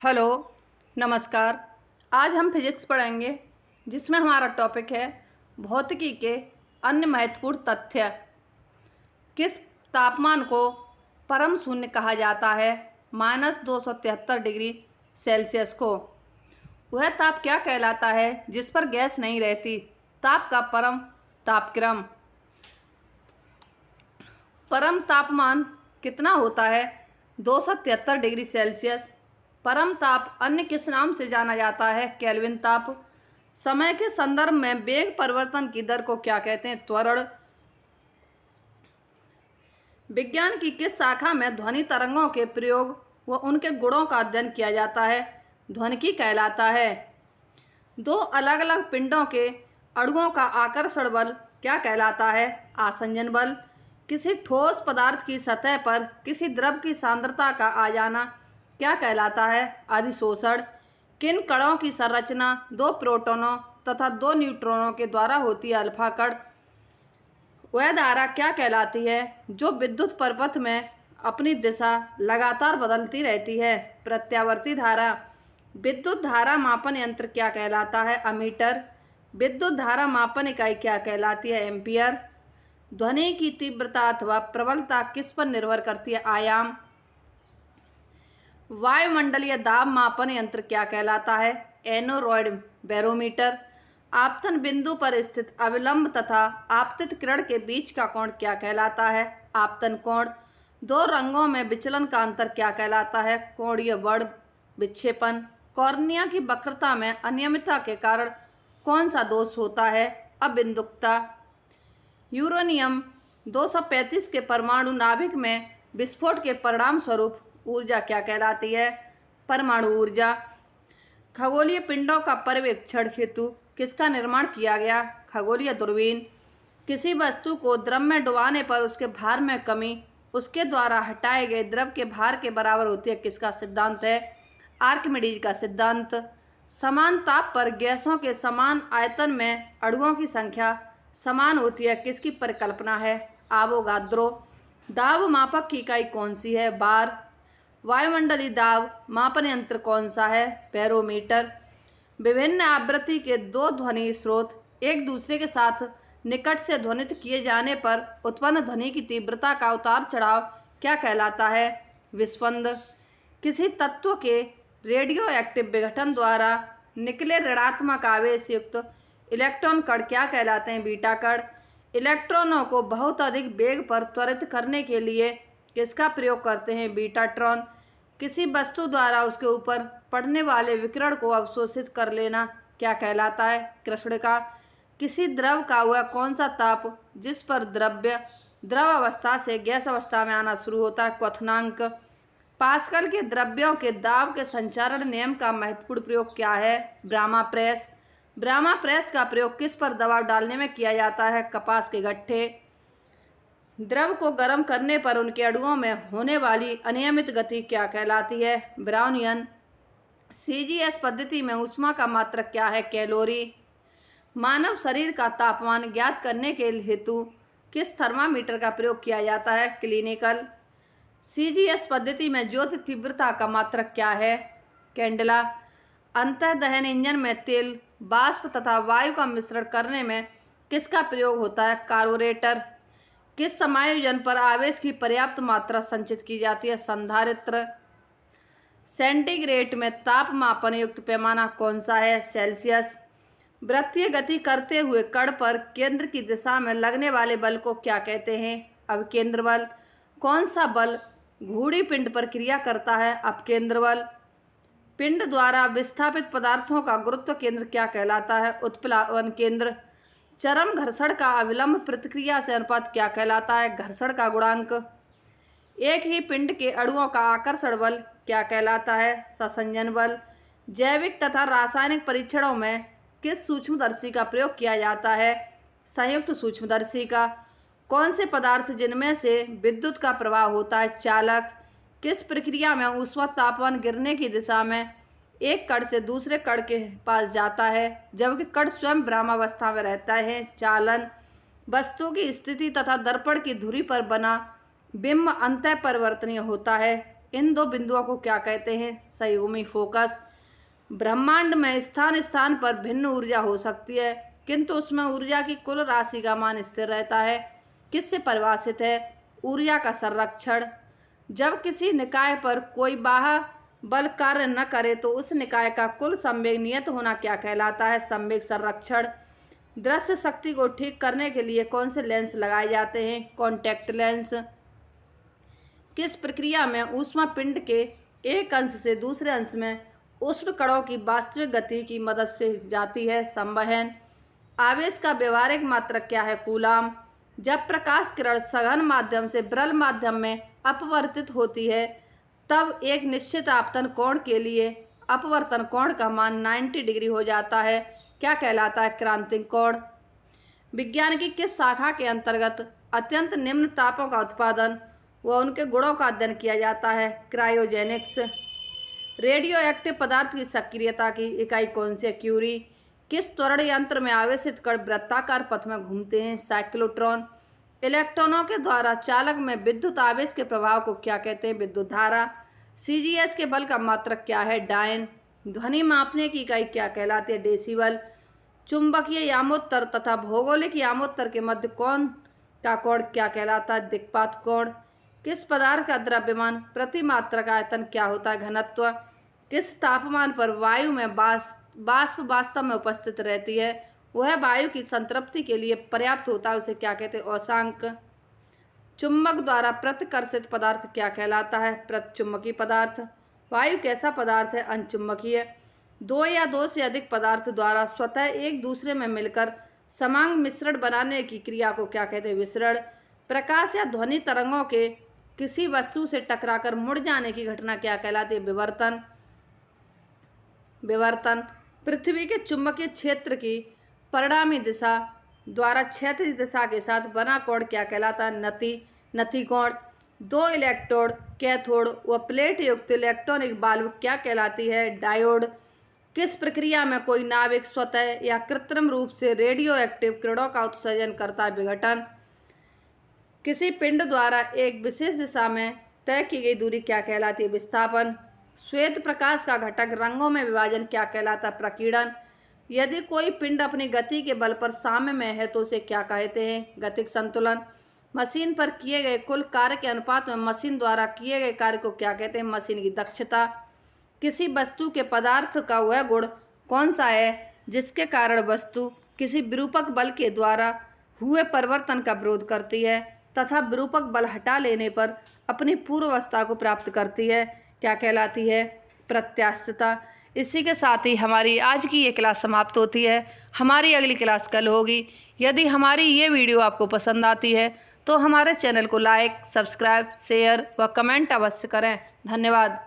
Hello, नमस्कार। आज हम फिजिक्स पढ़ेंगे जिसमें हमारा टॉपिक है भौतिकी के अन्य महत्वपूर्ण तथ्य। किस तापमान को परम शून्य कहा जाता है? -273 डिग्री सेल्सियस को। वह ताप क्या कहलाता है जिस पर गैस नहीं रहती? ताप का परम तापक्रम। परम तापमान कितना होता है? 273 डिग्री सेल्सियस। परम ताप अन्य किस नाम से जाना जाता है? केल्विन ताप। समय के संदर्भ में वेग परिवर्तन की दर को क्या कहते हैं? त्वरण। विज्ञान की किस शाखा में ध्वनि तरंगों के प्रयोग व उनके गुणों का अध्ययन किया जाता है? ध्वनिकी कहलाता है। दो अलग अलग पिंडों के अणुओं का आकर्षण बल क्या कहलाता है? आसंजन बल। किसी ठोस पदार्थ की सतह पर किसी द्रव की सांद्रता का आ जाना क्या कहलाता है? अधिशोषण। किन कणों की संरचना दो प्रोटॉनों तथा दो न्यूट्रॉनों के द्वारा होती है? अल्फा कण। वह धारा क्या कहलाती है जो विद्युत परिपथ में अपनी दिशा लगातार बदलती रहती है? प्रत्यावर्ती धारा। विद्युत धारा मापन यंत्र क्या कहलाता है? अमीटर। विद्युत धारा मापन इकाई क्या कहलाती है? एम्पियर। ध्वनि की तीव्रता अथवा प्रबलता किस पर निर्भर करती है? आयाम। वायुमंडलीय दाब मापन यंत्र क्या कहलाता है? एनोरॉइड बैरोमीटर। आपतन बिंदु पर स्थित अविलंब तथा आपतित किरण के बीच का कोण क्या कहलाता है? आपतन कोण। दो रंगों में विचलन का अंतर क्या कहलाता है? कोणीय बड़ विक्षेपण। कॉर्निया की वक्रता में अनियमितता के कारण कौन सा दोष होता है? अबिंदुकता। यूरेनियम 235 के परमाणु नाभिक में विस्फोट के परिणाम स्वरूप ऊर्जा क्या कहलाती है? परमाणु ऊर्जा। खगोलीय पिंडों का पर्यवेक्षण हेतु किसका निर्माण किया गया? खगोलीय दूरबीन। किसी वस्तु को द्रव में डुबाने पर उसके भार में कमी उसके द्वारा हटाए गए द्रव के भार के बराबर होती है? किसका सिद्धांत है? आर्किमिडीज का सिद्धांत। समान ताप पर गैसों के समान आयतन में अणुओं की संख्या समान होती है? किसकी परिकल्पना है? आवोगाद्रो। दाब मापक की इकाई कौन सी है? बार। वायुमंडलीय दाब मापन यंत्र कौन सा है? बैरोमीटर। विभिन्न आवृत्ति के दो ध्वनि स्रोत एक दूसरे के साथ निकट से ध्वनित किए जाने पर उत्पन्न ध्वनि की तीव्रता का उतार चढ़ाव क्या कहलाता है? विस्पंद। किसी तत्व के रेडियो एक्टिव विघटन द्वारा निकले ऋणात्मक आवेश युक्त इलेक्ट्रॉन कण क्या कहलाते हैं? बीटा कण। इलेक्ट्रॉनों को बहुत अधिक वेग पर त्वरित करने के लिए किसका प्रयोग करते हैं? बीटाट्रॉन। किसी वस्तु द्वारा उसके ऊपर पड़ने वाले विकिरण को अवशोषित कर लेना क्या कहलाता है? कृष्णिका। किसी द्रव का वह कौन सा ताप जिस पर द्रव्य द्रव अवस्था से गैस अवस्था में आना शुरू होता है? क्वथनांक। पास्कल के द्रव्यों के दाब के संचारण नियम का महत्वपूर्ण प्रयोग क्या है? ब्राह्मा प्रेस। ब्राह्मा प्रेस का प्रयोग किस पर दबाव डालने में किया जाता है? कपास के गट्ठे। द्रव को गर्म करने पर उनके अणुओं में होने वाली अनियमित गति क्या कहलाती है? ब्राउनियन। सीजीएस पद्धति में ऊष्मा का मात्रक क्या है? कैलोरी। मानव शरीर का तापमान ज्ञात करने के हेतु किस थर्मामीटर का प्रयोग किया जाता है? क्लिनिकल। सीजीएस पद्धति में ज्योति तीव्रता का मात्रक क्या है? कैंडेला। अंतःदहन इंजन में तेल वाष्प तथा वायु का मिश्रण करने में किसका प्रयोग होता है? कार्बोरेटर। किस समायोजन पर आवेश की पर्याप्त मात्रा संचित की जाती है? संधारित्र। सेंटीग्रेड में ताप मापन युक्त पैमाना कौन सा है? सेल्सियस। वृत्तीय गति करते हुए कण पर केंद्र की दिशा में लगने वाले बल को क्या कहते हैं? अभिकेंद्र बल। कौन सा बल घूर्णी पिंड पर क्रिया करता है? अपकेंद्र बल। पिंड द्वारा विस्थापित पदार्थों का गुरुत्व केंद्र क्या कहलाता है? उत्प्लावन केंद्र। चरम घर्षण का अविलंब प्रतिक्रिया से अनुपात क्या कहलाता है? घर्षण का गुणांक। एक ही पिंड के अणुओं का आकर्षण बल क्या कहलाता है? संसंजन बल। जैविक तथा रासायनिक परीक्षणों में किस सूक्ष्मदर्शी का प्रयोग किया जाता है? संयुक्त सूक्ष्मदर्शी का। कौन से पदार्थ जिनमें से विद्युत का प्रवाह होता है? चालक। किस प्रक्रिया में ऊष्मा तापमान गिरने की दिशा में एक कण से दूसरे कण के पास जाता है जबकि कण स्वयं ब्रह्मावस्था में रहता है? चालन। वस्तु की स्थिति तथा दर्पण की धुरी पर बना बिंब अंतः परिवर्तनीय होता है? इन दो बिंदुओं को क्या कहते हैं? संयुग्मी फोकस। ब्रह्मांड में स्थान स्थान पर भिन्न ऊर्जा हो सकती है, किंतु उसमें ऊर्जा की कुल राशि का मान स्थिर रहता है। किससे परिभाषित है? ऊर्जा का संरक्षण। जब किसी निकाय पर कोई बाह्य बल कार्य न करे तो उस निकाय का कुल संवेग नियत होना क्या कहलाता है? संवेग संरक्षण। दृश्य शक्ति को ठीक करने के लिए कौन से लेंस लगाए जाते हैं? Contact lens. किस प्रक्रिया में ऊष्मा पिंड के एक अंश से दूसरे अंश में उष्ण कणों की वास्तविक गति की मदद से जाती है? संवहन। आवेश का व्यवहारिक मात्रक क्या है? कूलाम। जब प्रकाश किरण सघन माध्यम से विरल माध्यम में अपवर्तित होती है तब एक निश्चित आपतन कोण के लिए अपवर्तन कोण का मान 90 डिग्री हो जाता है। क्या कहलाता है? क्रांतिक कोण। विज्ञान की किस शाखा के अंतर्गत अत्यंत निम्न तापों का उत्पादन व उनके गुणों का अध्ययन किया जाता है? क्रायोजेनिक्स। रेडियो एक्टिव पदार्थ की सक्रियता की इकाई कौन सी है? क्यूरी। किस त्वरण यंत्र में आवेशित कण वृत्ताकार पथ में घूमते हैं? साइक्लोट्रॉन। इलेक्ट्रॉनों के द्वारा चालक में विद्युत आवेश के प्रभाव को क्या कहते हैं? विद्युत धारा। सीजीएस के बल का मात्रक क्या है? डायन। ध्वनि मापने की इकाई क्या कहलाती है? डेसिबल। चुंबकीय यामोत्तर तथा भौगोलिक यामोत्तर के मध्य कोण का कोण क्या कहलाता है? दिक्पात कोण। किस पदार्थ का द्रव्यमान प्रति मात्रक आयतन क्या होता है? घनत्व। किस तापमान पर वायु में वाष्प वास्तव में उपस्थित रहती है? वह वायु की संतृप्ति के लिए पर्याप्त होता है, उसे क्या कहते हैं? औशांक। चुंबक द्वारा प्रतिकर्षित पदार्थ क्या कहलाता है? प्रतिचुंबकीय पदार्थ। वायु कैसा पदार्थ है? अनचुंबकीय। दो या दो से अधिक पदार्थ द्वारा स्वतः एक दूसरे में मिलकर समांग मिश्रण बनाने की क्रिया को क्या कहते हैं? विसरण। प्रकाश या ध्वनि तरंगों के किसी वस्तु से टकराकर मुड़ जाने की घटना क्या कहलाती है? विवर्तन। विवर्तन। पृथ्वी के चुंबकीय क्षेत्र की परिणामी दिशा द्वारा क्षैतिज दिशा के साथ बना कोण क्या कहलाता है? नति। नति कोण। दो इलेक्ट्रोड कैथोड व प्लेट युक्त इलेक्ट्रॉनिक बाल्ब क्या कहलाती है? डायोड। किस प्रक्रिया में कोई नाभिक स्वतः या कृत्रिम रूप से रेडियो एक्टिव किरणों का उत्सर्जन करता है? विघटन। किसी पिंड द्वारा एक विशेष दिशा में तय की गई दूरी क्या कहलाती है? विस्थापन। श्वेत प्रकाश का घटक रंगों में विभाजन क्या कहलाता है? प्रकीर्णन। यदि कोई पिंड अपनी गति के बल पर साम्य में है तो उसे क्या कहते हैं? गतिक संतुलन। मशीन पर किए गए कुल कार्य के अनुपात में मशीन द्वारा किए गए कार्य को क्या कहते हैं? मशीन की दक्षता। किसी वस्तु के पदार्थ का वह गुण कौन सा है जिसके कारण वस्तु किसी विरूपक बल के द्वारा हुए परिवर्तन का विरोध करती है तथा विरूपक बल हटा लेने पर अपनी पूर्वावस्था को प्राप्त करती है? क्या कहलाती है? प्रत्यास्थता। इसी के साथ ही हमारी आज की ये क्लास समाप्त होती है। हमारी अगली क्लास कल होगी। यदि हमारी ये वीडियो आपको पसंद आती है तो हमारे चैनल को लाइक, सब्सक्राइब, शेयर व कमेंट अवश्य करें। धन्यवाद।